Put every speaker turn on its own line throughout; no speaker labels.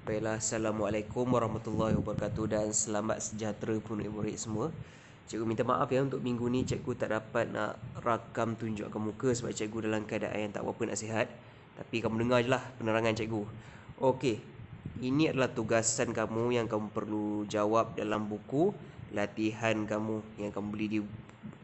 Baiklah, Assalamualaikum warahmatullahi wabarakatuh dan selamat sejahtera murid-murid semua. Cikgu minta maaf ya untuk minggu ni cikgu tak dapat nak rakam tunjukkan muka sebab cikgu dalam keadaan yang tak berapa nasihat. Tapi kamu dengar je lah penerangan cikgu. Okey, ini adalah tugasan kamu yang kamu perlu jawab dalam buku latihan kamu yang kamu beli di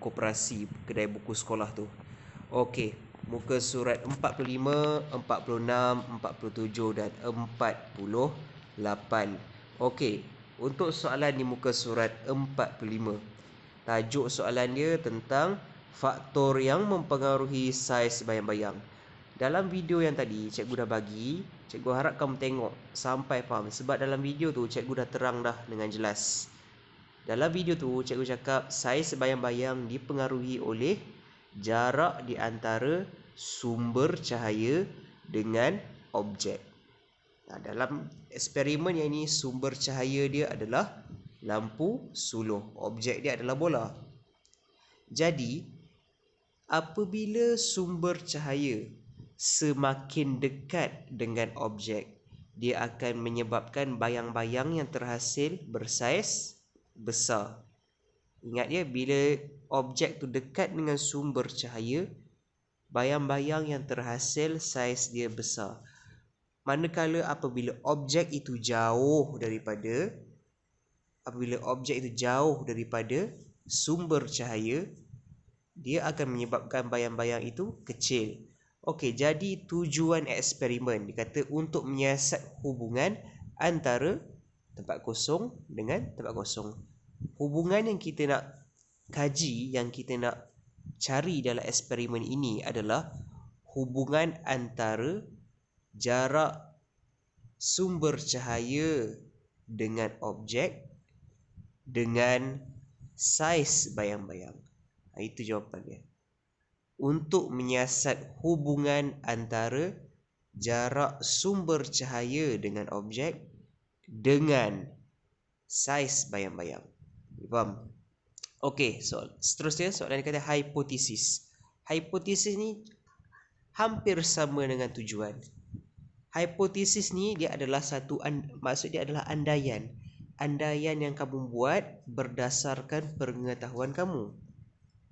koperasi kedai buku sekolah tu. Okey, muka surat 45, 46, 47 dan 48. Okey, untuk soalan di muka surat 45. Tajuk soalan dia tentang faktor yang mempengaruhi saiz bayang-bayang. Dalam video yang tadi cikgu dah bagi, cikgu harap kamu tengok sampai faham sebab dalam video tu cikgu dah terang dah dengan jelas. Dalam video tu cikgu cakap saiz bayang-bayang dipengaruhi oleh jarak di antara sumber cahaya dengan objek. Dalam eksperimen yang ini sumber cahaya dia adalah lampu suluh, objek dia adalah bola. Jadi apabila sumber cahaya semakin dekat dengan objek, dia akan menyebabkan bayang-bayang yang terhasil bersaiz besar. Ingat ya, bila objek tu dekat dengan sumber cahaya, bayang-bayang yang terhasil saiz dia besar. Manakala apabila objek itu jauh daripada sumber cahaya, dia akan menyebabkan bayang-bayang itu kecil. Okey, jadi tujuan eksperimen dikata untuk menyiasat hubungan antara tempat kosong dengan tempat kosong. Hubungan yang kita nak kaji, yang kita nak cari dalam eksperimen ini adalah hubungan antara jarak sumber cahaya dengan objek dengan saiz bayang-bayang. Itu jawapannya. Untuk menyiasat hubungan antara jarak sumber cahaya dengan objek dengan saiz bayang-bayang. Faham? Okey, seterusnya soalan dia kata hipotesis. Hipotesis ni hampir sama dengan tujuan. Hipotesis ni dia adalah maksud dia adalah andaian. Andaian yang kamu buat berdasarkan pengetahuan kamu.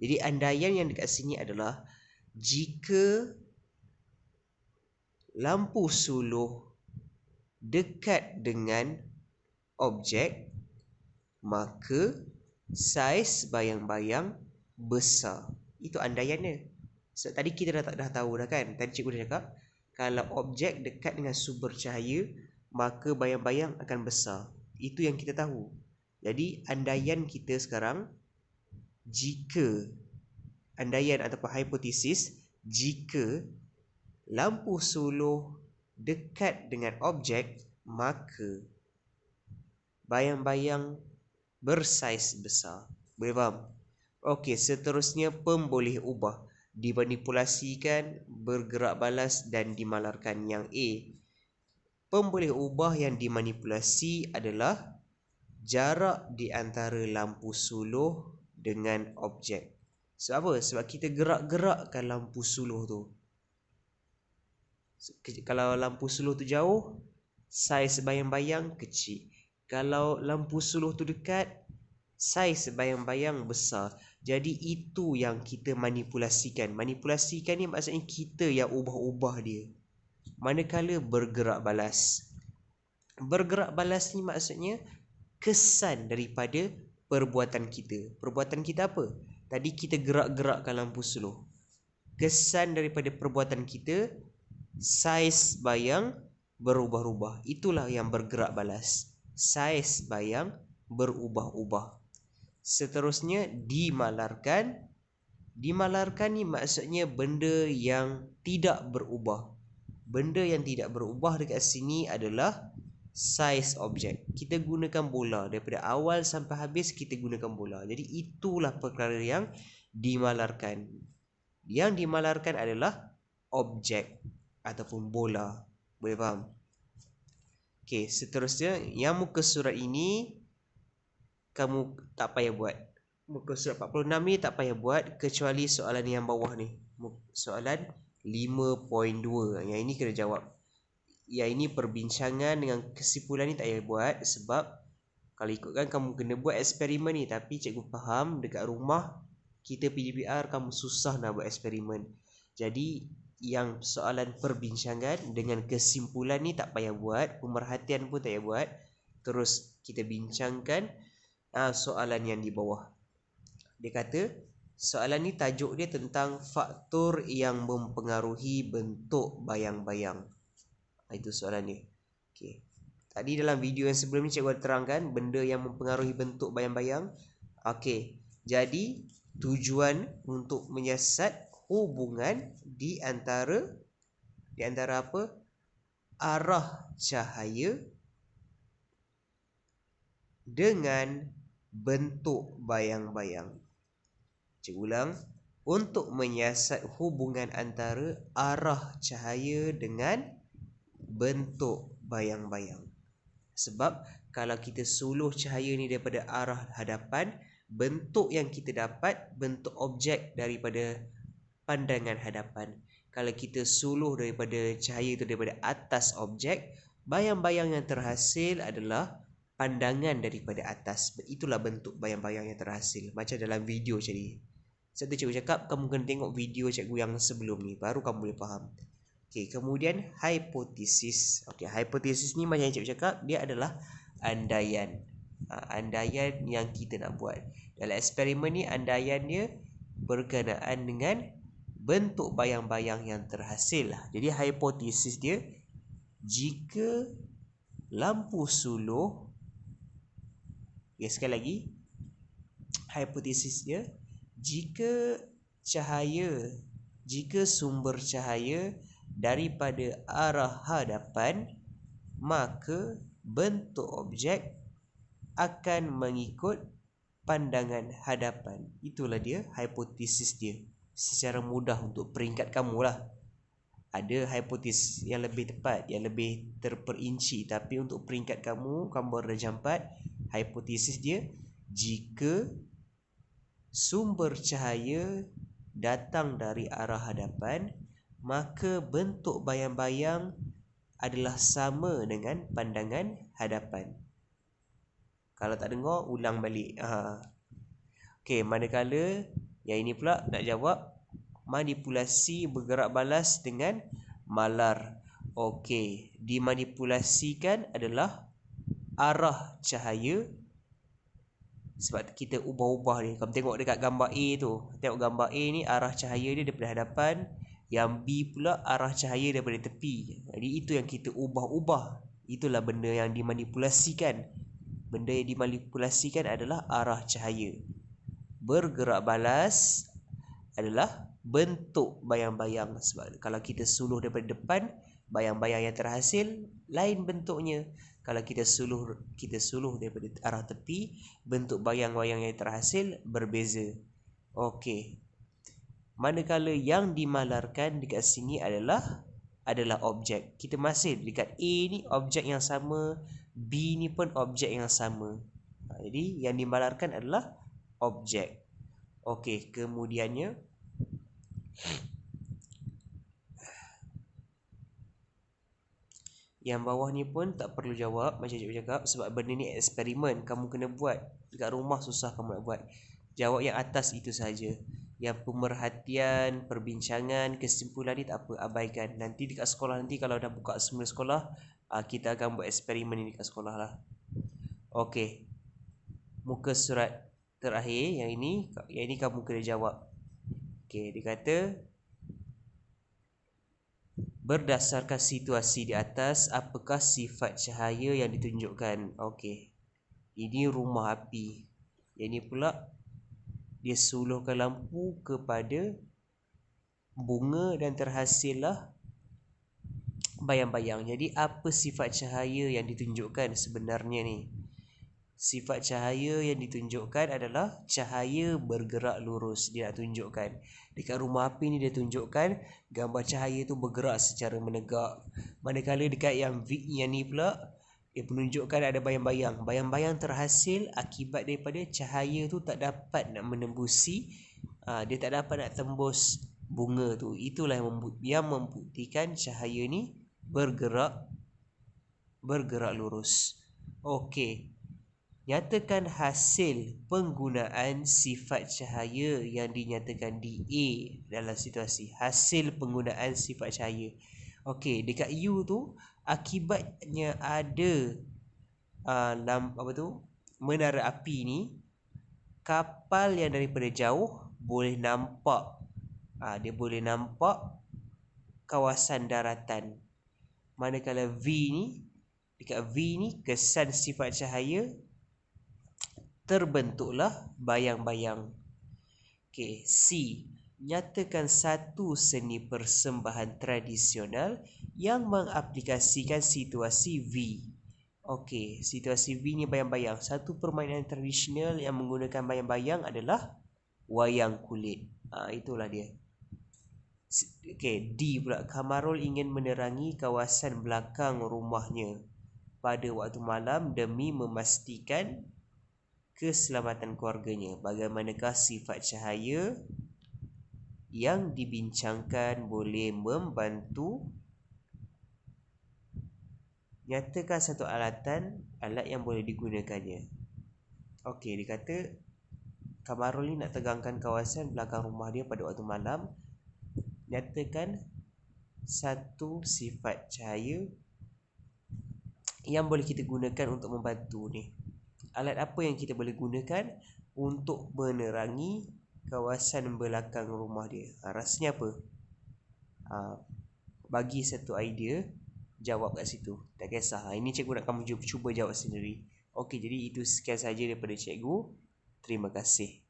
Jadi andaian yang dekat sini adalah jika lampu suluh dekat dengan objek, maka saiz bayang-bayang besar. Itu andaiannya. So, tadi kita dah tahu dah kan. Tadi cikgu dah cakap kalau objek dekat dengan sumber cahaya, maka bayang-bayang akan besar. Itu yang kita tahu. Jadi andaian kita sekarang, jika andaian ataupun hipotesis, jika lampu suluh dekat dengan objek, maka bayang-bayang bersaiz besar. Boleh faham? Okey, seterusnya pemboleh ubah, dimanipulasikan, bergerak balas dan dimalarkan. Yang A, pemboleh ubah yang dimanipulasi adalah jarak di antara lampu suluh dengan objek. Sebab apa? Sebab kita gerak-gerakkan lampu suluh tu. Kalau lampu suluh tu jauh, saiz bayang-bayang kecil. Kalau lampu suluh tu dekat, saiz bayang-bayang besar. Jadi itu yang kita manipulasikan. Manipulasikan ni maksudnya kita yang ubah-ubah dia. Manakala bergerak balas. Bergerak balas ni maksudnya kesan daripada perbuatan kita. Perbuatan kita apa? Tadi kita gerak-gerakkan lampu suluh. Kesan daripada perbuatan kita, saiz bayang berubah-ubah. Itulah yang bergerak balas. Saiz bayang berubah-ubah. Seterusnya dimalarkan. Dimalarkan ni maksudnya benda yang tidak berubah. Benda yang tidak berubah dekat sini adalah saiz objek. Kita gunakan bola. Daripada awal sampai habis kita gunakan bola. Jadi itulah perkara yang dimalarkan. Yang dimalarkan adalah objek ataupun bola. Boleh faham? Okey, seterusnya yang muka surat ini kamu tak payah buat. Muka surat 46 ni tak payah buat kecuali soalan yang bawah ni. Soalan 5.2. Yang ini kena jawab. ya ini perbincangan dengan kesimpulan ni tak payah buat, sebab kalau ikutkan kamu kena buat eksperimen ni. Tapi cikgu faham dekat rumah kita PDPR kamu susah nak buat eksperimen. Jadi yang soalan perbincangan dengan kesimpulan ni tak payah buat, pemerhatian pun tak payah buat. Terus kita bincangkan soalan yang di bawah. Dia kata soalan ni tajuk dia tentang faktor yang mempengaruhi bentuk bayang-bayang. Itu soalan dia. Okey. Tadi dalam video yang sebelum ni cikgu ada terangkan benda yang mempengaruhi bentuk bayang-bayang. Okey. Jadi tujuan untuk menyiasat hubungan di antara apa? Arah cahaya dengan bentuk bayang-bayang. Cikgu ulang. Untuk menyiasat hubungan antara arah cahaya dengan bentuk bayang-bayang. Sebab kalau kita suluh cahaya ni daripada arah hadapan, bentuk yang kita dapat bentuk objek daripada pandangan hadapan. Kalau kita suluh daripada cahaya itu daripada atas objek, bayang-bayang yang terhasil adalah pandangan daripada atas. Itulah bentuk bayang-bayang yang terhasil. Macam dalam video tadi. Sebab tu cikgu cakap kamu kena tengok video cikgu yang sebelum ni, baru kamu boleh faham. Okey, kemudian hipotesis. Okey, hipotesis ni macam yang cikgu cakap, dia adalah andaian. Andaian yang kita nak buat. Dalam eksperimen ni andaian dia berkenaan dengan bentuk bayang-bayang yang terhasil. Jadi hipotesis dia, jika lampu suluh, sekali lagi, hipotesis dia, jika sumber cahaya daripada arah hadapan, maka bentuk objek akan mengikut pandangan hadapan. Itulah dia hipotesis dia. Secara mudah untuk peringkat kamu lah. Ada hipotesis yang lebih tepat, yang lebih terperinci. Tapi untuk peringkat kamu darjah 4, hipotesis dia, jika sumber cahaya datang dari arah hadapan, maka bentuk bayang-bayang adalah sama dengan pandangan hadapan. Kalau tak dengar, ulang balik. Okey, manakala yang ini pula nak jawab, manipulasi bergerak balas dengan malar. Okey, dimanipulasikan adalah arah cahaya. Sebab kita ubah-ubah ni. Kamu tengok dekat gambar A tu. Tengok gambar A ni, arah cahaya dia daripada hadapan. Yang B pula arah cahaya daripada tepi. Jadi itu yang kita ubah-ubah. Itulah benda yang dimanipulasikan. Benda yang dimanipulasikan adalah arah cahaya. Bergerak balas adalah bentuk bayang-bayang. Sebab kalau kita suluh daripada depan, bayang-bayang yang terhasil lain bentuknya. Kalau kita suluh daripada arah tepi, bentuk bayang-bayang yang terhasil berbeza. Okey. Manakala yang dimalarkan dekat sini adalah objek. Kita masih dekat A ni objek yang sama, B ni pun objek yang sama. Jadi yang dimalarkan adalah objek. Okey, kemudiannya yang bawah ni pun tak perlu jawab macam cikgu cakap, sebab benda ni eksperimen, kamu kena buat. Dekat rumah susah kamu nak buat. Jawab yang atas itu saja. Yang pemerhatian, perbincangan, kesimpulan ni tak apa, abaikan. Nanti dekat sekolah nanti kalau dah buka semula sekolah, kita akan buat eksperimen ni dekat sekolah lah. Okey. Muka surat terakhir yang ini kamu kena jawab. Okey, dia kata berdasarkan situasi di atas, apakah sifat cahaya yang ditunjukkan? Okey. Ini rumah api. Yang ini pula dia suluhkan lampu kepada bunga dan terhasillah bayang-bayang. Jadi apa sifat cahaya yang ditunjukkan sebenarnya ni? Sifat cahaya yang ditunjukkan adalah cahaya bergerak lurus. Dia nak tunjukkan. Dekat rumah api ni dia tunjukkan gambar cahaya tu bergerak secara menegak. Manakala dekat yang ni pula, dia menunjukkan ada bayang-bayang. Bayang-bayang terhasil akibat daripada cahaya tu tak dapat nak menembusi, dia tak dapat nak tembus bunga tu. Itulah yang membuktikan cahaya ni bergerak bergerak lurus. Okey. Nyatakan hasil penggunaan sifat cahaya yang dinyatakan di A dalam situasi. Hasil penggunaan sifat cahaya. Okey, dekat U tu akibatnya ada menara api ni, kapal yang daripada jauh boleh nampak, dia boleh nampak kawasan daratan. Manakala dekat V ni kesan sifat cahaya terbentuklah bayang-bayang. Okey, C. Nyatakan satu seni persembahan tradisional yang mengaplikasikan situasi V. Okey, situasi V ni bayang-bayang. Satu permainan tradisional yang menggunakan bayang-bayang adalah wayang kulit. Itulah dia. Okey, D pula. Kamarul ingin menerangi kawasan belakang rumahnya pada waktu malam demi memastikan keselamatan keluarganya. Bagaimanakah sifat cahaya yang dibincangkan boleh membantu? Nyatakan satu alat yang boleh digunakannya. Okey, dia kata Kamarul ni nak tegangkan kawasan belakang rumah dia pada waktu malam. Nyatakan satu sifat cahaya yang boleh kita gunakan untuk membantu ni. Alat apa yang kita boleh gunakan untuk menerangi kawasan belakang rumah dia? Rasanya apa? Bagi satu idea, jawab kat situ. Tak kisah. Ini cikgu nak kamu cuba jawab sendiri. Okey, jadi itu sekian saja daripada cikgu. Terima kasih.